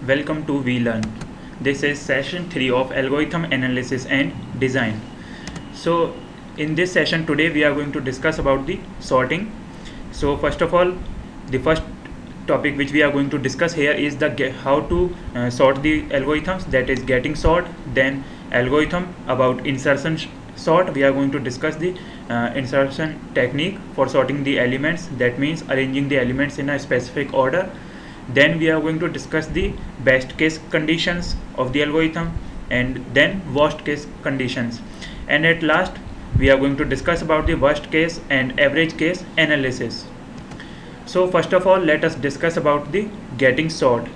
Welcome to VLearn. This is session 3 of Algorithm Analysis and Design. So in this session today we are going to discuss about the sorting. So first of all, the first topic which we are going to discuss here is the how to sort the algorithms, that is getting sort. Then algorithm about insertion sort. We are going to discuss the insertion technique for sorting the elements, that means arranging the elements in a specific order. Then we are going to discuss the best case conditions of the algorithm, and then worst case conditions, and at last we are going to discuss about the worst case and average case analysis. So first of all, let us discuss about the getting sort.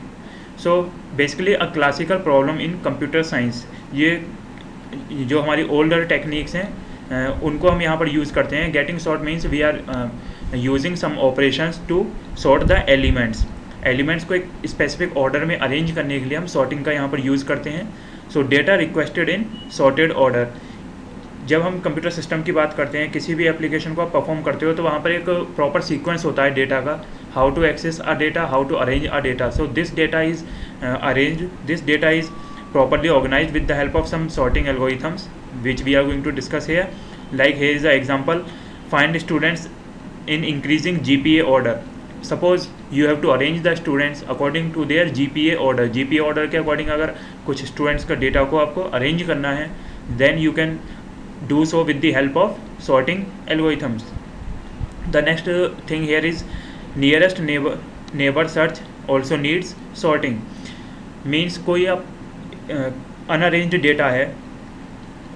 So basically a classical problem in computer science, ये जो हमारी older techniques हैं उनको हम यहाँ पर use करते हैं. Getting sort means we are using some operations to sort the elements. Elements को एक स्पेसिफिक ऑर्डर में अरेंज करने के लिए हम सॉर्टिंग का यहाँ पर यूज़ करते हैं. सो डेटा रिक्वेस्टेड इन सॉर्टेड ऑर्डर. जब हम कंप्यूटर सिस्टम की बात करते हैं, किसी भी एप्लीकेशन को आप परफॉर्म करते हो, तो वहाँ पर एक प्रॉपर सीक्वेंस होता है डेटा का, how to access a data, how to arrange a data. So this data is arrange, this data is properly organized with the help of some sorting algorithms which we are going to discuss here. Like here is the example: find students in increasing GPA order. Suppose you have to arrange the students according to their GPA order. GPA order के according अगर कुछ students का data को आपको arrange करना है, then you can do so with the help of sorting algorithms. The next thing here is nearest neighbor search also needs sorting. Means कोई आप अनअरेंज्ड डेटा है,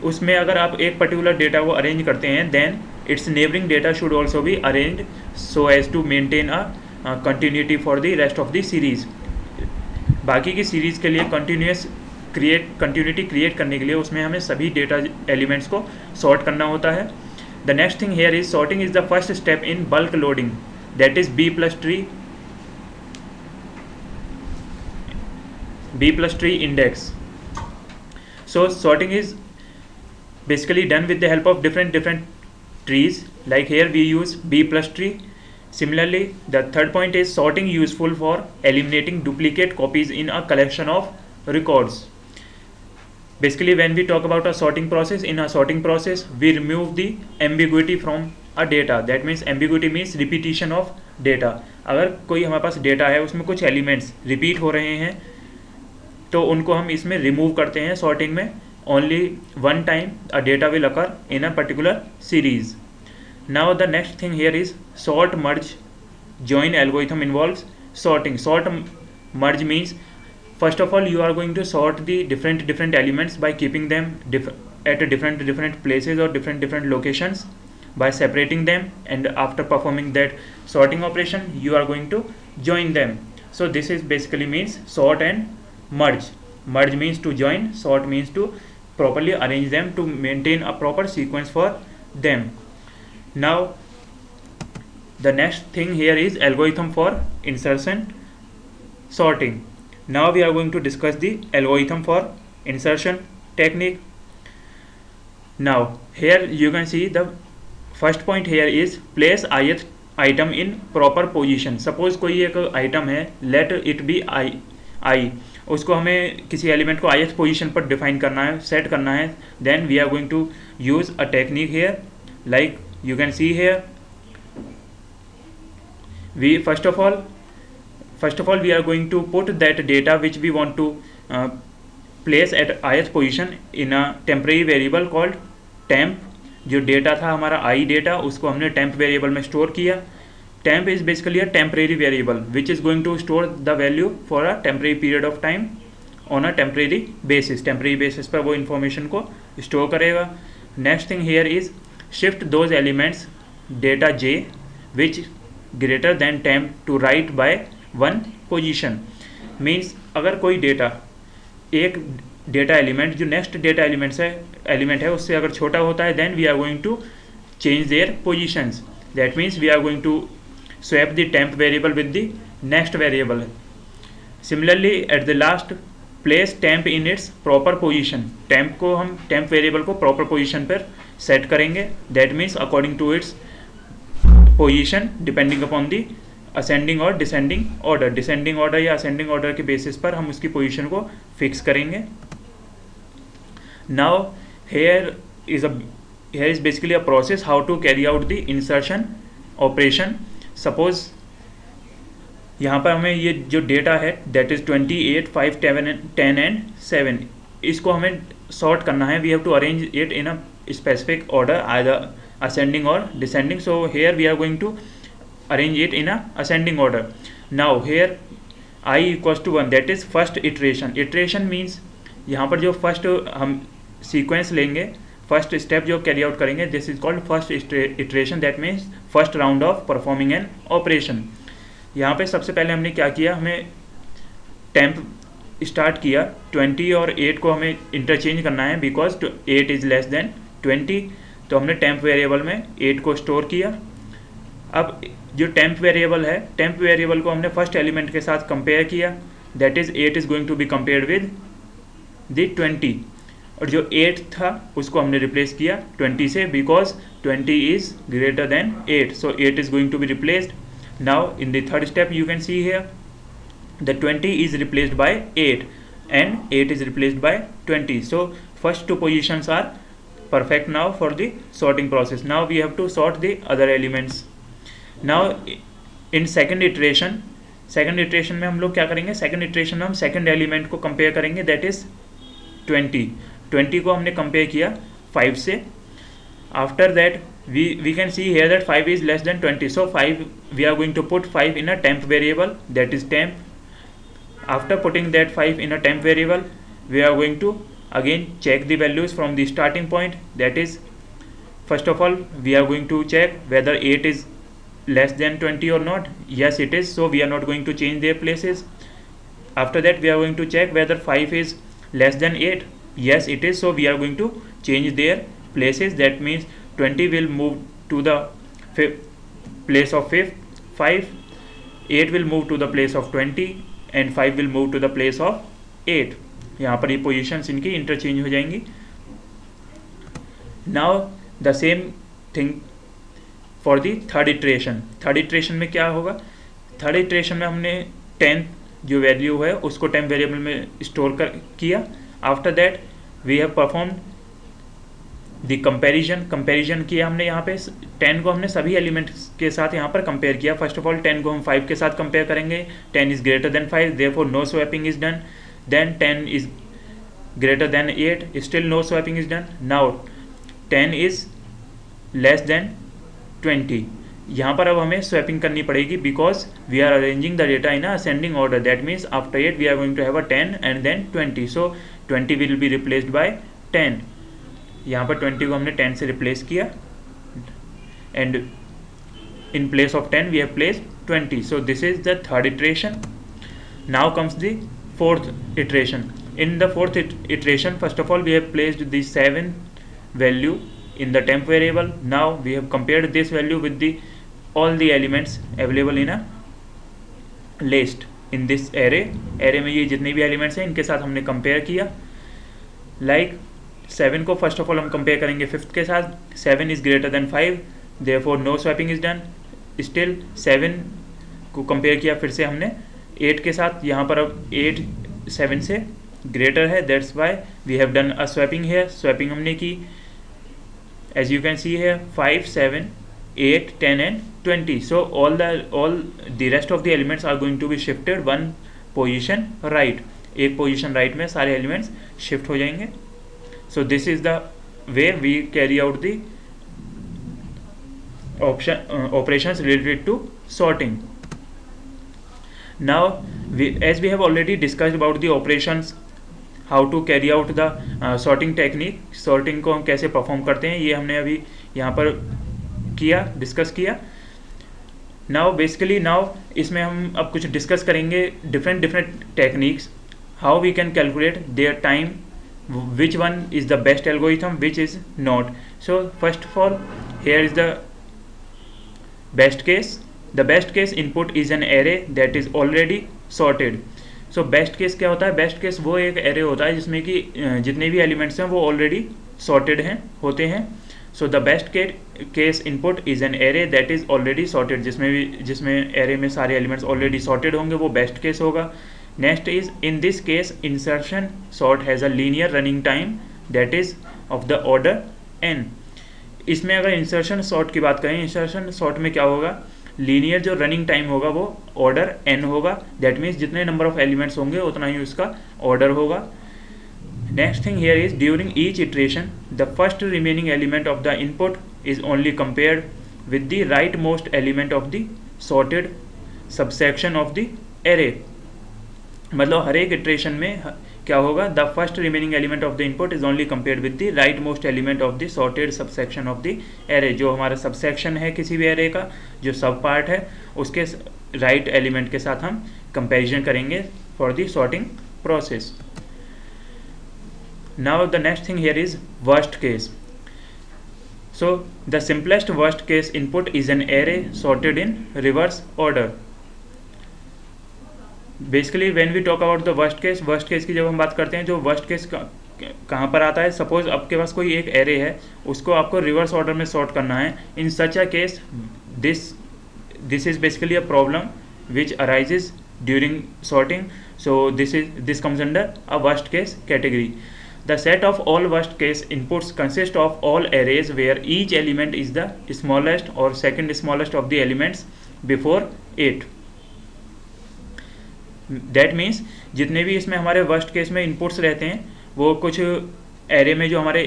उसमें अगर आप एक पर्टिकुलर डेटा को अरेंज करते हैं, then it's neighbouring data should also be arranged so as to maintain a continuity for the rest of the series. बाकी की सीरीज़ के लिए कंटिन्यूटी क्रिएट करने के लिए उसमें हमें सभी डेटा एलिमेंट्स को सॉर्ट करना होता है. The next thing here is sorting is the first step in bulk loading, that is B plus tree index. So sorting is basically done with the help of different trees. Like here we use B plus tree. Similarly, the third point is sorting useful for eliminating duplicate copies in a collection of records. Basically, when we talk about a sorting process, in a sorting process we remove the ambiguity from a data. That means ambiguity means repetition of data. अगर कोई हमारे पास data है, उसमें कुछ elements repeat हो रहे हैं, तो उनको हम इसमें रिमूव करते हैं सॉर्टिंग में. Only one time a data will occur in a particular series. Now the next thing here is sort merge join algorithm involves sorting. Sort merge means first of all you are going to sort the different elements by keeping them at different places और different locations, by separating them, and after performing that sorting operation you are going to join them. So this is basically means sort and merge. Merge means to join, sort means to properly arrange them to maintain a proper sequence for them. Now the next thing here is algorithm for insertion sorting. Now we are going to discuss the algorithm for insertion technique. Now here you can see the first point here is place ith item in proper position. Suppose कोई एक item है, let it be I, उसको हमें किसी element को ith position पर define करना है, सेट करना है. Then we are going to use a technique here, like you can see here. we first of all we are going to put that data which we want to place at ith position in a temporary variable called temp. जो data था हमारा I data, उसको हमने temp variable में store किया. Temp is basically a temporary variable which is going to store the value for a temporary period of time on a temporary basis. Temporary basis पर वो information को store करेगा. Next thing here is shift those elements data J which greater than temp to right by one position. Means अगर कोई data, एक data element जो next data element है उससे अगर छोटा होता है, then we are going to change their positions. That means we are going to swap the temp variable with the next variable. Similarly at the last place temp in its proper position. Temp variable को proper position पर set करेंगे. That means according to its position depending upon the ascending और descending order, descending order या ascending order के basis पर हम उसकी position को फिक्स करेंगे. Now here is basically a process how to carry out the insertion operation. Suppose यहाँ पर हमें ये जो डेटा है that is 28, 5, 10 and 7, इसको हमें सॉर्ट करना है. we have to arrange it in a specific order, either ascending or descending. So here we are going to arrange it in a ascending order. Now here I equals to 1, that is first iteration. iteration means यहाँ पर जो first हम sequence लेंगे, first step जो carry out करेंगे, this is called first iteration. That means first round of performing an operation. यहाँ पे सबसे पहले हमने क्या किया, हमें टेम्प स्टार्ट किया. 20 और 8 को हमें इंटरचेंज करना है बिकॉज 8 इज लेस देन 20. तो हमने टेम्प वेरिएबल में 8 को स्टोर किया. अब जो टेम्प वेरिएबल है, टेम्प वेरिएबल को हमने फर्स्ट एलिमेंट के साथ कंपेयर किया. That is 8 is going to be compared with the 20. और जो 8 था उसको हमने रिप्लेस किया 20 से because 20 is greater than 8. So 8 is going to be replaced. Now in the third step you can see here the 20 is replaced by 8 and 8 is replaced by 20. So first two positions are perfect now for the sorting process. Now we have to sort the other elements. Now in second iteration में हम लोग क्या करेंगे, second iteration में हम second element को compare करेंगे. That is 20 को हमने कंपेयर किया 5 से. After that we can see here that 5 is less than 20. So 5 we are going to put 5 in a temp variable, that is temp. After putting that 5 in a temp variable, we are going to again check the values from the starting point. That is, first of all we are going to check whether 8 is less than 20 or not. Yes it is, so we are not going to change their places. After that we are going to check whether 5 is less than 8. Yes it is, so we are going to change their places. That means 20 will move to the place of 5, 8 will move to the place of 20 and 5 will move to the place of 8. यहाँ पर ये positions इनकी interchange हो जाएंगी. Now the same thing for the third iteration. Third iteration में क्या होगा, third iteration में हमने 10 जो वैल्यू है उसको टेम्प वेरिएबल में स्टोर किया. After that we have perform the comparison किया हमने. यहाँ पे 10 को हमने सभी एलिमेंट्स के साथ यहाँ पर कंपेयर किया. फर्स्ट ऑफ ऑल 10 को हम 5 के साथ कंपेयर करेंगे. 10 is greater than 5, therefore no swapping is done. Then 10 is greater than 8, still no swapping is done. Now 10 is less than 20. यहाँ पर अब हमें स्वैपिंग करनी पड़ेगी because we are arranging the data in ascending order. That means after 8 we are going to have a 10 and then 20. So 20 will be replaced by 10. यहाँ पर 20 को हमने 10 से रिप्लेस किया and in place of 10 we have placed 20. So this is the third iteration. Now comes the fourth iteration. In the fourth iteration first of all we have placed the 7 value in the temp variable. Now we have compared this value with all the elements available in a list in this array में ये जितने भी elements हैं इनके साथ हमने compare किया. Like 7 को first of all हम compare करेंगे 5th के साथ. 7 is greater than 5, therefore no swapping is done. Still 7 को compare किया फिर से हमने 8 के साथ. यहाँ पर अब 8 7 से greater है, that's why we have done a swapping here. Swapping हमने की as you can see here 5, 7, 8, 10 and 20. So all the rest of the elements are going to be shifted one position right. एक position right में सारे elements shift हो जाएंगे. So this is the way we carry out the operations related to sorting. Now as we have already discussed about the operations, how to carry out the sorting technique. Sorting को हम कैसे perform करते हैं ये हमने अभी यहाँ पर डिस्कस किया. नाउ बेसिकली इसमें हम अब कुछ डिस्कस करेंगे different techniques, how we can calculate their time, which one is the best algorithm, which is not. So first of all here is the best case. The best case input is an array that is already sorted. So best case क्या होता है, best case वो एक array होता है जिसमें कि जितने भी एलिमेंट्स हैं वो ऑलरेडी सॉर्टेड होते हैं. So the best case input is an array that is already sorted, जिसमें एरे में सारे एलिमेंट्स ऑलरेडी सॉर्टेड होंगे, वो बेस्ट केस होगा. Next is in this case insertion sort has a linear running time that is of the order n. इसमें अगर insertion sort की बात करें, इंसर्शन सॉर्ट में क्या होगा, लीनियर जो रनिंग टाइम होगा वो ऑर्डर n होगा. दैट मीन्स जितने नंबर ऑफ एलिमेंट्स होंगे उतना ही उसका ऑर्डर होगा. Next thing here is during each iteration the first remaining element of the input is only compared with the right most element of the sorted subsection of the array. मतलब हर एक iteration में क्या होगा, the first remaining element of the input is only compared with the right most element of the sorted subsection of the array. जो हमारा subsection है किसी भी एरे का, जो सब पार्ट है, उसके राइट एलिमेंट के साथ हम कंपैरिजन करेंगे for the sorting process. Now the next thing here is worst case. So the simplest worst case input is an array sorted in reverse order. Basically when we talk about the worst case की जब हम बात करते हैं, जो worst case कहाँ पर आता है, सपोज आपके पास कोई एक एरे है, उसको आपको रिवर्स ऑर्डर में सॉर्ट करना है. In such a case this is basically a problem which arises during sorting. So this comes under a worst case category. The set of all worst case inputs consist of all arrays where each element is the smallest or second smallest of the elements before it. That means जितने भी इसमें हमारे worst case में inputs रहते हैं, वो कुछ array में जो हमारे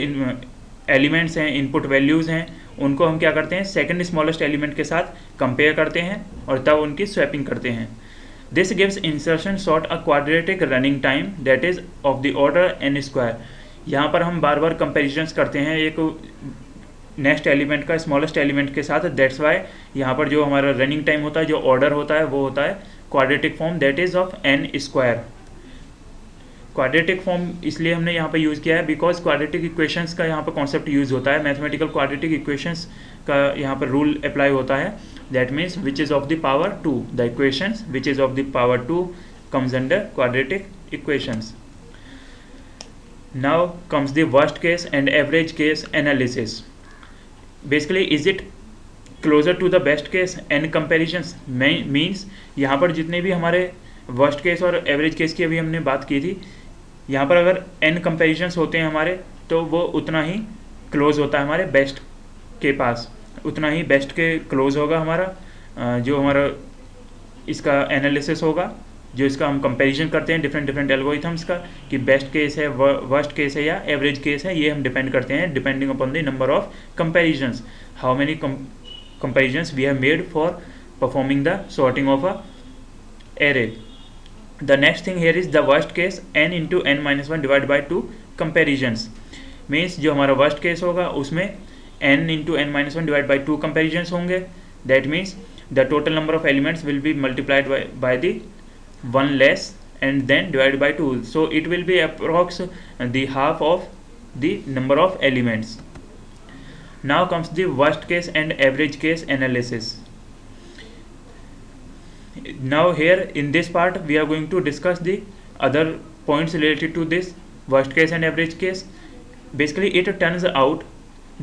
एलिमेंट्स हैं, इनपुट वैल्यूज़ हैं, उनको हम क्या करते हैं, सेकंड स्मॉलेस्ट एलिमेंट के साथ कंपेयर करते हैं और तब उनकी स्वैपिंग करते हैं. This gives insertion sort a quadratic running time that is of the order n square. यहाँ पर हम बार बार कंपेरिजन्स करते हैं एक नेक्स्ट एलिमेंट का स्मॉलेस्ट एलिमेंट के साथ. दैट्स वाई यहाँ पर जो हमारा रनिंग टाइम होता है, जो ऑर्डर होता है, वो होता है quadratic form that is of n square. Quadratic form इसलिए हमने यहाँ पे यूज़ किया है बिकॉज क्वाड्रेटिक इक्वेशंस का यहाँ पर कॉन्सेप्ट यूज़ होता है. मैथमेटिकल क्वाड्रेटिक इक्वेशंस का यहाँ पर रूल अप्लाई होता है. That means which is of the power 2. The equations which is of the power 2 comes under quadratic equations. Now comes the worst case and average case analysis. Basically, is it closer to the best case and comparisons? Means यहाँ पर जितने भी हमारे worst case और average case की अभी हमने बात की थी, यहाँ पर अगर n comparisons होते हैं हमारे, तो वो उतना ही close होता है हमारे best के पास, उतना ही बेस्ट के क्लोज होगा हमारा जो हमारा इसका एनालिसिस होगा, जो इसका हम कंपैरिजन करते हैं डिफरेंट एल्गोरिथम्स का, कि बेस्ट केस है, वर्स्ट केस है या एवरेज केस है. ये हम डिपेंड करते हैं depending upon the number of comparisons, how many comparisons we have made for performing the sorting of a array. The next thing here is the worst case n into n minus one divide by 2 comparisons. Means जो हमारा worst case होगा उसमें n into n minus 1 divided by 2 comparisons होंगे. That means the total number of elements will be multiplied by the one less and then divided by 2. So it will be approx the half of the number of elements. Now comes the worst case and average case analysis. Now here in this part we are going to discuss the other points related to this worst case and average case. Basically it turns out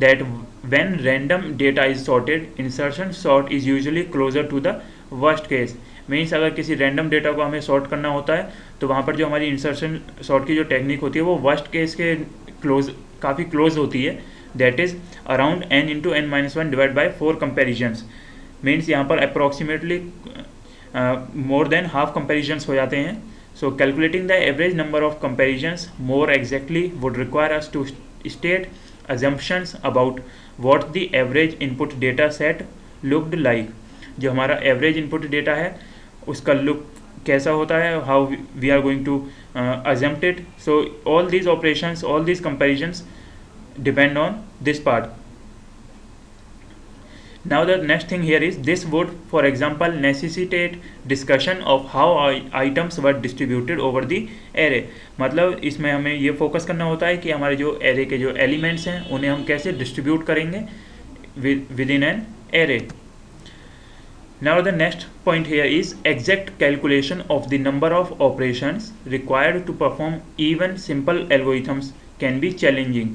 that when random data is sorted, insertion sort is usually closer to the worst case. Means अगर किसी random data को हमें sort करना होता है, तो वहाँ पर जो हमारी insertion sort की जो टेक्निक होती है वो worst case के काफ़ी close होती है. That is around n into n minus 1 divided by 4 comparisons. Means यहाँ पर approximately more than half comparisons हो जाते हैं. So calculating the average number of comparisons more exactly would require us to state assumptions about what the average input data set looked like. जो हमारा average input data है उसका look कैसा होता है, how we are going to assume it. So all these operations, all these comparisons depend on this part. Now the next thing here is this would for example necessitate discussion of how items were distributed over the array. मतलब इसमें हमें ये focus करना होता है कि हमारे जो एरे के जो एलिमेंट्स हैं उन्हें हम कैसे डिस्ट्रीब्यूट करेंगे with in an array. Now the next point here is exact calculation of the number of operations required to perform even simple algorithms can be challenging.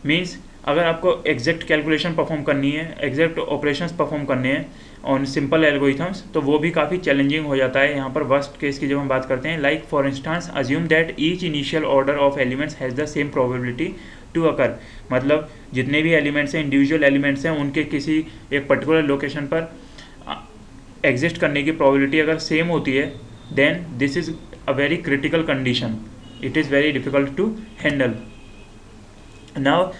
Means अगर आपको एग्जैक्ट कैलकुलेशन परफॉर्म करनी है, exact operations perform करने हैं on simple algorithms, तो वो भी काफ़ी चैलेंजिंग हो जाता है। यहाँ पर वर्स्ट केस की जब हम बात करते हैं, like for instance assume that each initial order of elements has the same probability to occur. मतलब जितने भी एलिमेंट्स हैं, इंडिविजुअल एलिमेंट्स हैं, उनके किसी एक पर्टिकुलर लोकेशन पर एग्जिस्ट करने की प्रोबेबिलिटी अगर सेम होती है, then this is a very critical condition, it is very difficult to handle. Now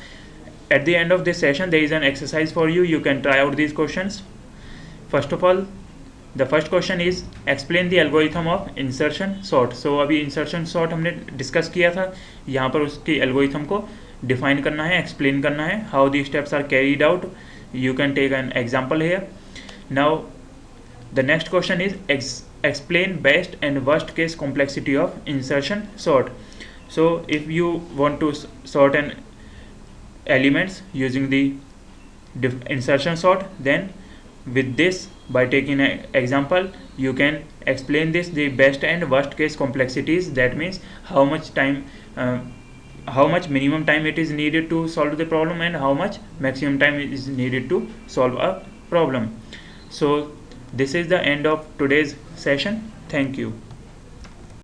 at the end of this session there is an exercise for you. You can try out these questions. First of all, the first question is explain the algorithm of insertion sort. So अभी insertion sort हमने discuss किया था, यहाँ पर उसकी algorithm को define करना है, एक्सप्लेन करना है, how the steps are carried out. You can take an example here. Now the next question is explain best and worst case complexity of insertion sort. So if you want to sort an elements using the insertion sort, then with this, by taking an example, you can explain this, the best and worst case complexities. That means how much time, how much minimum time it is needed to solve the problem and how much maximum time is needed to solve a problem. So this is the end of today's session. Thank you.